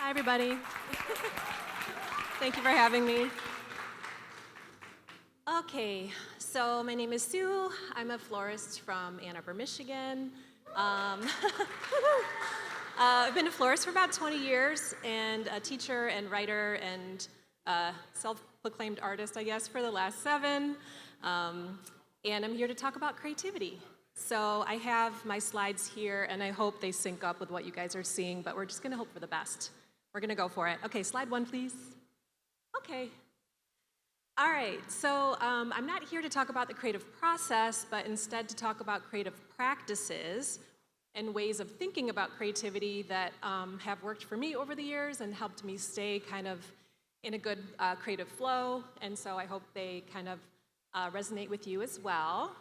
Hi, everybody. Thank you for having me. Okay, so my name is Sue. I'm a florist from Ann Arbor, Michigan. I've been a florist for about 20 years and a teacher and writer and self-proclaimed artist, I guess, for the last 7. And I'm here to talk about creativity. So I have my slides here, and I hope they sync up with what you guys are seeing, but we're just going to hope for the best. We're going to go for it. Okay, slide 1, please. Okay. All right, so I'm not here to talk about the creative process, but instead to talk about creative practices and ways of thinking about creativity that have worked for me over the years and helped me stay kind of in a good creative flow. And so I hope they kind of resonate with you as well.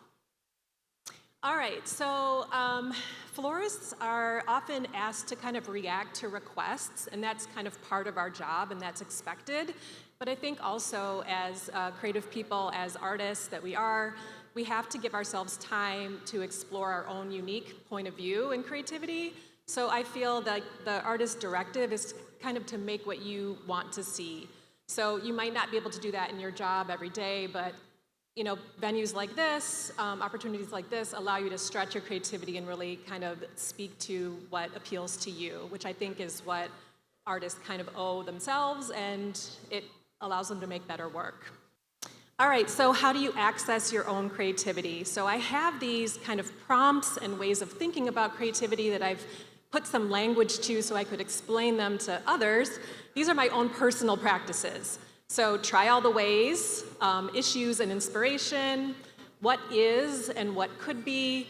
All right, so florists are often asked to kind of react to requests, and that's kind of part of our job, and that's expected. But I think also as creative people, as artists that we are, we have to give ourselves time to explore our own unique point of view in creativity. So I feel that the artist directive is kind of to make what you want to see. So you might not be able to do that in your job every day, but you know, venues like this, opportunities like this allow you to stretch your creativity and really kind of speak to what appeals to you, which I think is what artists kind of owe themselves, and it allows them to make better work. All right, so how do you access your own creativity? So I have these kind of prompts and ways of thinking about creativity that I've put some language to so I could explain them to others. These are my own personal practices. So try all the ways, issues and inspiration, what is and what could be,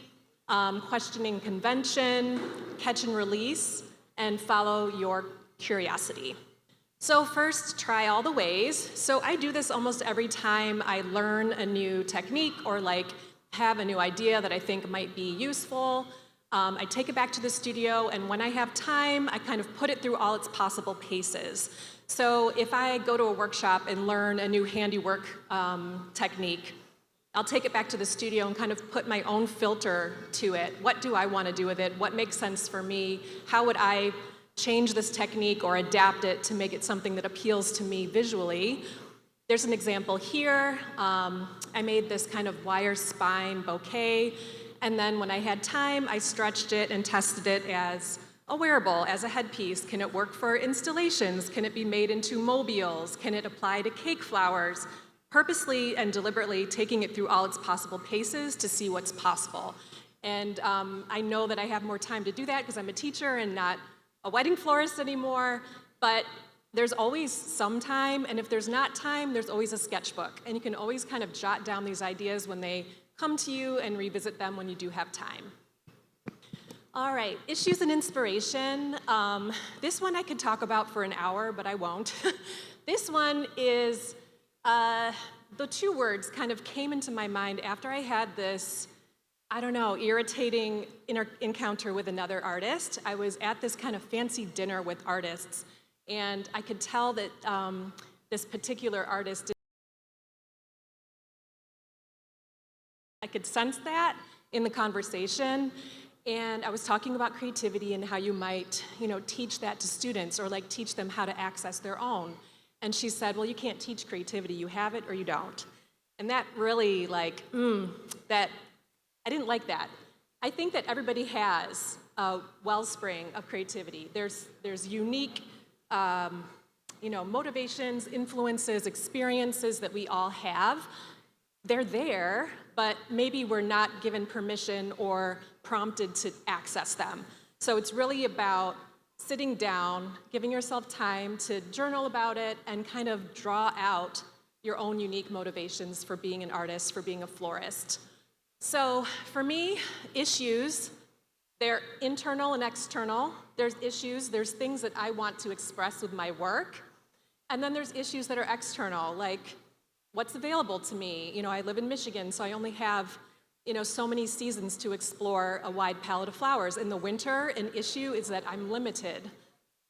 questioning convention, catch and release, and follow your curiosity. So first, try all the ways. So I do this almost every time I learn a new technique or like have a new idea that I think might be useful. I take it back to the studio, and when I have time, I kind of put it through all its possible paces. So if I go to a workshop and learn a new handiwork technique, I'll take it back to the studio and kind of put my own filter to it. What do I want to do with it? What makes sense for me? How would I change this technique or adapt it to make it something that appeals to me visually? There's an example here. I made this kind of wire spine bouquet, and then when I had time, I stretched it and tested it as a wearable, as a headpiece. Can it work for installations? Can it be made into mobiles? Can it apply to cake flowers? Purposely and deliberately taking it through all its possible paces to see what's possible. And I know that I have more time to do that because I'm a teacher and not a wedding florist anymore, but there's always some time, and if there's not time, there's always a sketchbook. And you can always kind of jot down these ideas when they come to you and revisit them when you do have time. All right, issues and inspiration. This one I could talk about for an hour, but I won't. This one is, the 2 words kind of came into my mind after I had this, I don't know, irritating encounter with another artist. I was at this kind of fancy dinner with artists, and I could tell that this particular artist, I could sense that in the conversation. And I was talking about creativity and how you might, teach that to students or like teach them how to access their own. And she said, well, you can't teach creativity. You have it or you don't. And that really that I didn't like that. I think that everybody has a wellspring of creativity. There's unique, motivations, influences, experiences that we all have. They're there, but maybe we're not given permission or prompted to access them. So it's really about sitting down, giving yourself time to journal about it, and kind of draw out your own unique motivations for being an artist, for being a florist. So for me, issues, they're internal and external. There's issues, there's things that I want to express with my work, and then there's issues that are external, like what's available to me. I live in Michigan, so I only have so many seasons to explore a wide palette of flowers. In the winter, an issue is that I'm limited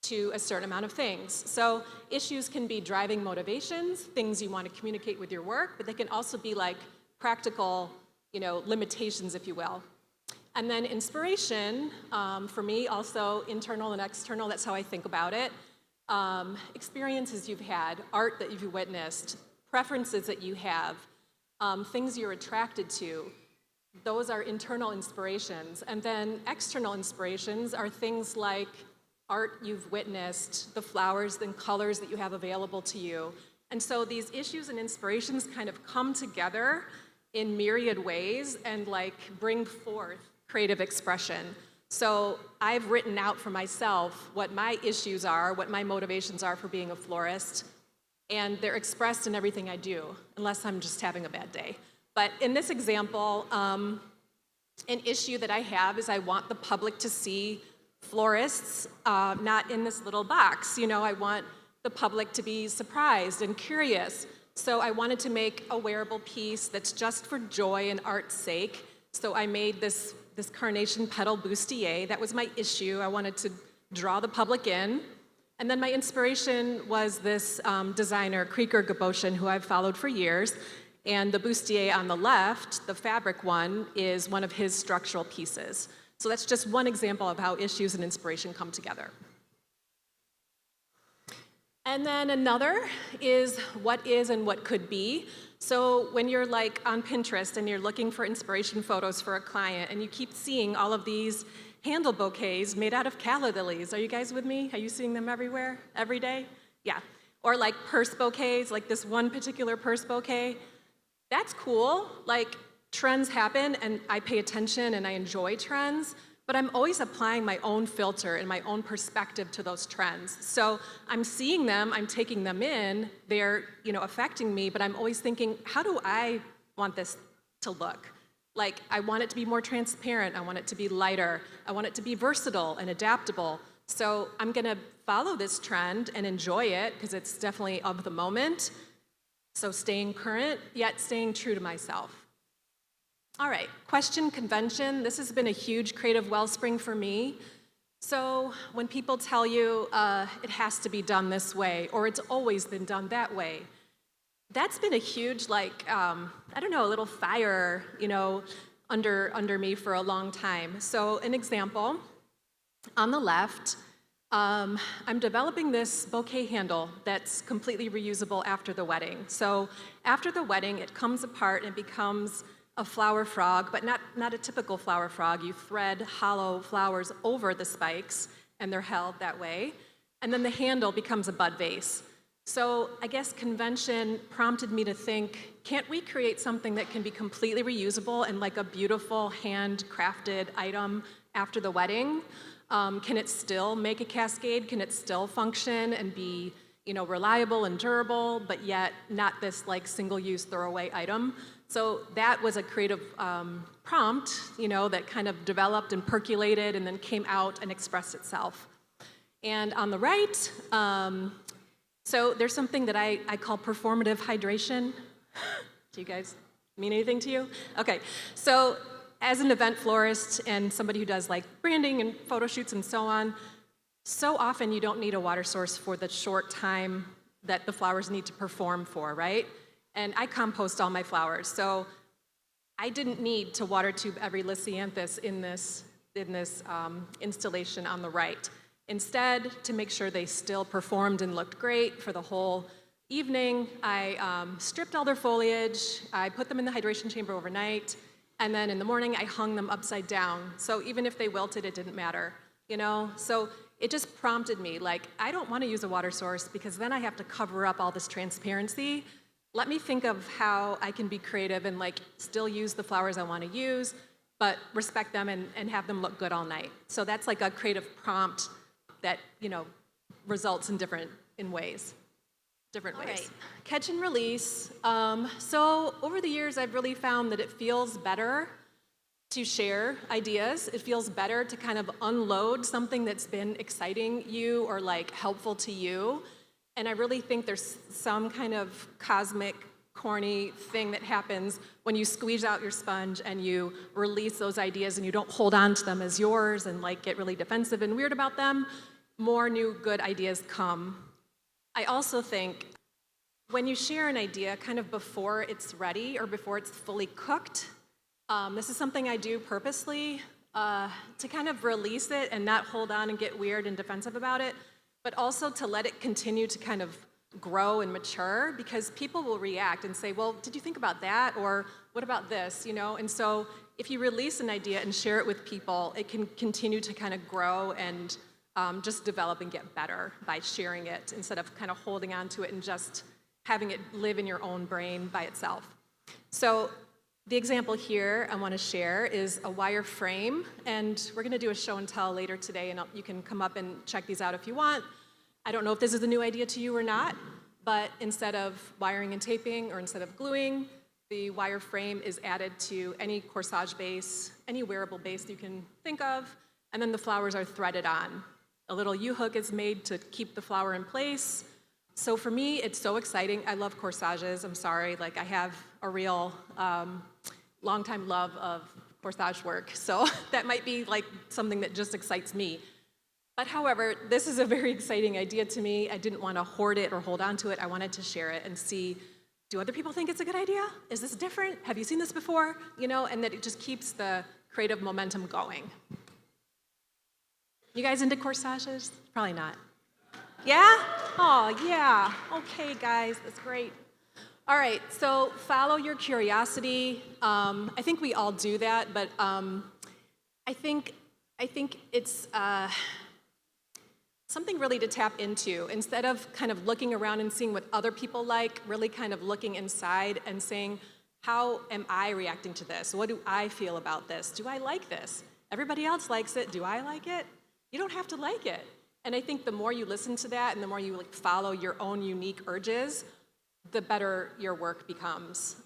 to a certain amount of things. So issues can be driving motivations, things you want to communicate with your work, but they can also be like practical, limitations, if you will. And then inspiration, for me, also internal and external, that's how I think about it. experiences you've had, art that you've witnessed, preferences that you have, things you're attracted to. Those are internal inspirations. And then external inspirations are things like art you've witnessed, the flowers and colors that you have available to you. And so these issues and inspirations kind of come together in myriad ways and like bring forth creative expression. So I've written out for myself what my issues are, what my motivations are for being a florist, and they're expressed in everything I do, unless I'm just having a bad day. But in this example, an issue that I have is I want the public to see florists not in this little box. You know, I want the public to be surprised and curious. So I wanted to make a wearable piece that's just for joy and art's sake. So I made this carnation petal bustier. That was my issue. I wanted to draw the public in. And then my inspiration was this designer, Krieger Gaboshin, who I've followed for years. And the bustier on the left, the fabric one, is one of his structural pieces. So that's just one example of how issues and inspiration come together. And then another is what is and what could be. So when you're like on Pinterest and you're looking for inspiration photos for a client and you keep seeing all of these handle bouquets made out of calla lilies. Are you guys with me? Are you seeing them everywhere, every day? Yeah. Or like purse bouquets, like this one particular purse bouquet. That's cool. Like trends happen and I pay attention and I enjoy trends. But I'm always applying my own filter and my own perspective to those trends. So I'm seeing them, I'm taking them in, they're affecting me, but I'm always thinking, how do I want this to look? Like, I want it to be more transparent, I want it to be lighter, I want it to be versatile and adaptable. So I'm gonna follow this trend and enjoy it, because it's definitely of the moment. So staying current, yet staying true to myself. All right, question convention. This has been a huge creative wellspring for me. So when people tell you it has to be done this way, or it's always been done that way, that's been a huge, like, I don't know, a little fire, under me for a long time. So an example, on the left, I'm developing this bouquet handle that's completely reusable after the wedding. So after the wedding, it comes apart and becomes a flower frog, but not a typical flower frog. You thread hollow flowers over the spikes, and they're held that way. And then the handle becomes a bud vase. So I guess convention prompted me to think, can't we create something that can be completely reusable and like a beautiful handcrafted item after the wedding? Can it still make a cascade? Can it still function and be reliable and durable, but yet not this like single-use throwaway item? So that was a creative prompt, that kind of developed and percolated and then came out and expressed itself. And on the right, so there's something that I call performative hydration. Do you guys mean anything to you? Okay, so as an event florist and somebody who does like branding and photo shoots and so on, so often you don't need a water source for the short time that the flowers need to perform for, right? And I compost all my flowers, so I didn't need to water tube every lisianthus in this installation on the right. Instead, to make sure they still performed and looked great for the whole evening, I stripped all their foliage, I put them in the hydration chamber overnight, and then in the morning I hung them upside down. So even if they wilted, it didn't matter, So it just prompted me, like, I don't want to use a water source because then I have to cover up all this transparency. Let me think of how I can be creative and like still use the flowers I want to use, but respect them and have them look good all night. So that's like a creative prompt that results in different ways. Right. Catch and release. So over the years, I've really found that it feels better to share ideas. It feels better to kind of unload something that's been exciting you or like helpful to you. And I really think there's some kind of cosmic, corny thing that happens when you squeeze out your sponge and you release those ideas and you don't hold on to them as yours and like get really defensive and weird about them. More new good ideas come. I also think when you share an idea kind of before it's ready or before it's fully cooked, this is something I do purposely to kind of release it and not hold on and get weird and defensive about it. but also to let it continue to kind of grow and mature, because people will react and say, well, did you think about that? Or what about this, you know? And so if you release an idea and share it with people, it can continue to kind of grow and just develop and get better by sharing it instead of kind of holding on to it and just having it live in your own brain by itself. So the example here I want to share is a wire frame, and we're going to do a show and tell later today, and you can come up and check these out if you want. I don't know if this is a new idea to you or not, but instead of wiring and taping or instead of gluing, the wire frame is added to any corsage base, any wearable base you can think of, and then the flowers are threaded on. A little U-hook is made to keep the flower in place. So for me, it's so exciting. I love corsages. I'm sorry, like I have a real long-time love of corsage work. So that might be like something that just excites me. But however, this is a very exciting idea to me. I didn't want to hoard it or hold on to it. I wanted to share it and see, do other people think it's a good idea? Is this different? Have you seen this before? You know, and that it just keeps the creative momentum going. You guys into corsages? Probably not. Yeah? Oh, yeah. Okay, guys, that's great. All right, so follow your curiosity. I think we all do that, but I think it's something really to tap into. Instead of kind of looking around and seeing what other people like, really kind of looking inside and saying, how am I reacting to this? What do I feel about this? Do I like this? Everybody else likes it. Do I like it? You don't have to like it. And I think the more you listen to that and the more you follow your own unique urges, the better your work becomes.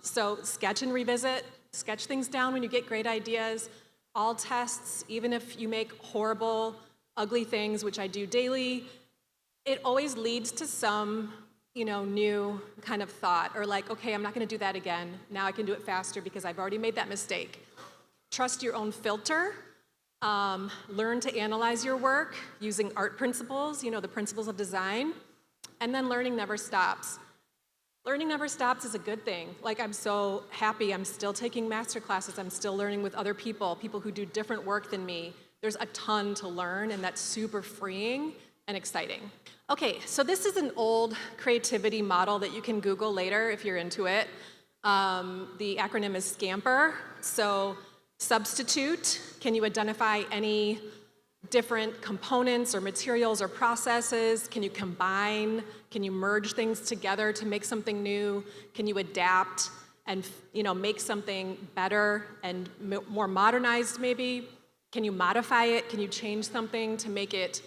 So sketch and revisit. Sketch things down when you get great ideas. All tests, even if you make horrible, ugly things, which I do daily, it always leads to some, new kind of thought, or like, okay, I'm not gonna do that again. Now I can do it faster because I've already made that mistake. Trust your own filter. Learn to analyze your work using art principles, the principles of design, and then learning never stops. Learning never stops is a good thing. Like, I'm so happy I'm still taking master classes. I'm still learning with other people who do different work than me. There's a ton to learn, and that's super freeing and exciting. Okay, so this is an old creativity model that you can Google later if you're into it. The acronym is SCAMPER. So substitute, can you identify any different components or materials or processes? Can you combine? Can you merge things together to make something new? Can you adapt and make something better and more modernized maybe? Can you modify it? Can you change something to make it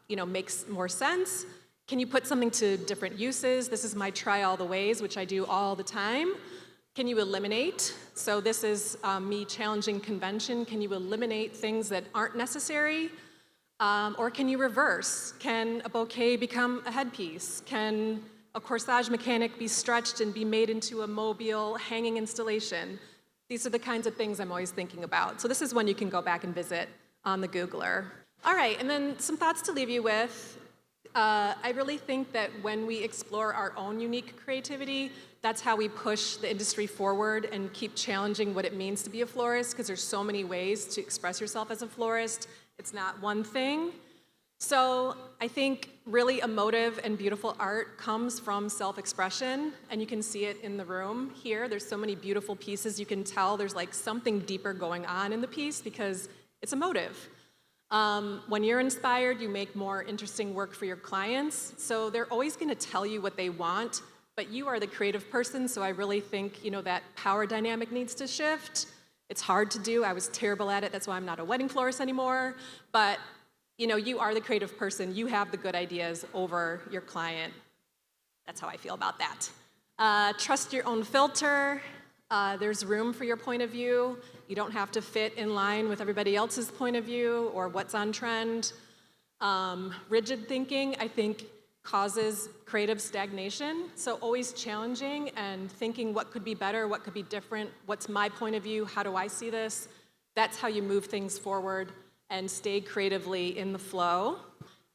makes more sense? Can you put something to different uses? This is my try all the ways, which I do all the time. Can you eliminate? So this is me challenging convention. Can you eliminate things that aren't necessary? Or can you reverse? Can a bouquet become a headpiece? Can a corsage mechanic be stretched and be made into a mobile hanging installation? These are the kinds of things I'm always thinking about. So this is one you can go back and visit on the Googler. All right, and then some thoughts to leave you with. I really think that when we explore our own unique creativity, that's how we push the industry forward and keep challenging what it means to be a florist, because there's so many ways to express yourself as a florist. It's not one thing. So I think really emotive and beautiful art comes from self-expression, and you can see it in the room here. There's so many beautiful pieces. You can tell there's like something deeper going on in the piece because it's emotive. When you're inspired, you make more interesting work for your clients. So they're always going to tell you what they want, but you are the creative person, so I really think, that power dynamic needs to shift. It's hard to do. I was terrible at it. That's why I'm not a wedding florist anymore. But, you are the creative person. You have the good ideas over your client. That's how I feel about that. Trust your own filter. There's room for your point of view. You don't have to fit in line with everybody else's point of view or what's on trend. Rigid thinking, I think, causes creative stagnation. So always challenging and thinking what could be better, what could be different, what's my point of view, how do I see this? That's how you move things forward and stay creatively in the flow.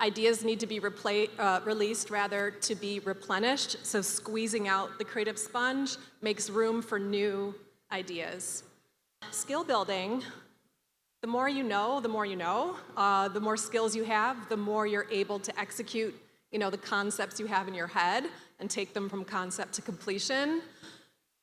Ideas need to be released to be replenished. So squeezing out the creative sponge makes room for new ideas. Skill building. The more you know, the more you know. The more skills you have, the more you're able to execute, the concepts you have in your head and take them from concept to completion.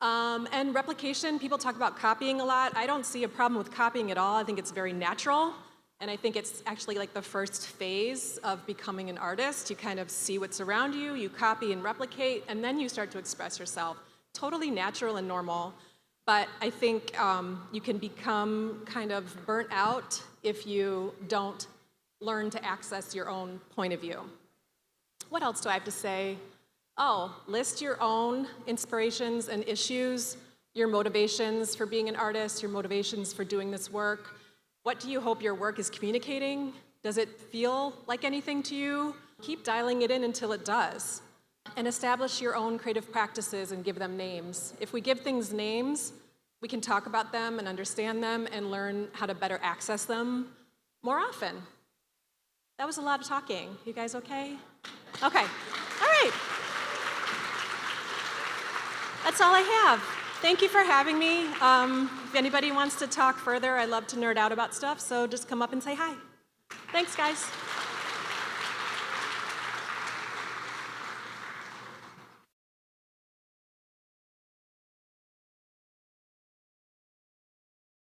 And replication, people talk about copying a lot. I don't see a problem with copying at all. I think it's very natural. And I think it's actually like the first phase of becoming an artist. You kind of see what's around you, you copy and replicate, and then you start to express yourself. Totally natural and normal. But I think you can become kind of burnt out if you don't learn to access your own point of view. What else do I have to say? Oh, list your own inspirations and issues, your motivations for being an artist, your motivations for doing this work. What do you hope your work is communicating? Does it feel like anything to you? Keep dialing it in until it does. And establish your own creative practices and give them names. If we give things names, we can talk about them and understand them and learn how to better access them more often. That was a lot of talking. You guys okay? Okay, all right. That's all I have. Thank you for having me. If anybody wants to talk further, I love to nerd out about stuff, so just come up and say hi. Thanks, guys.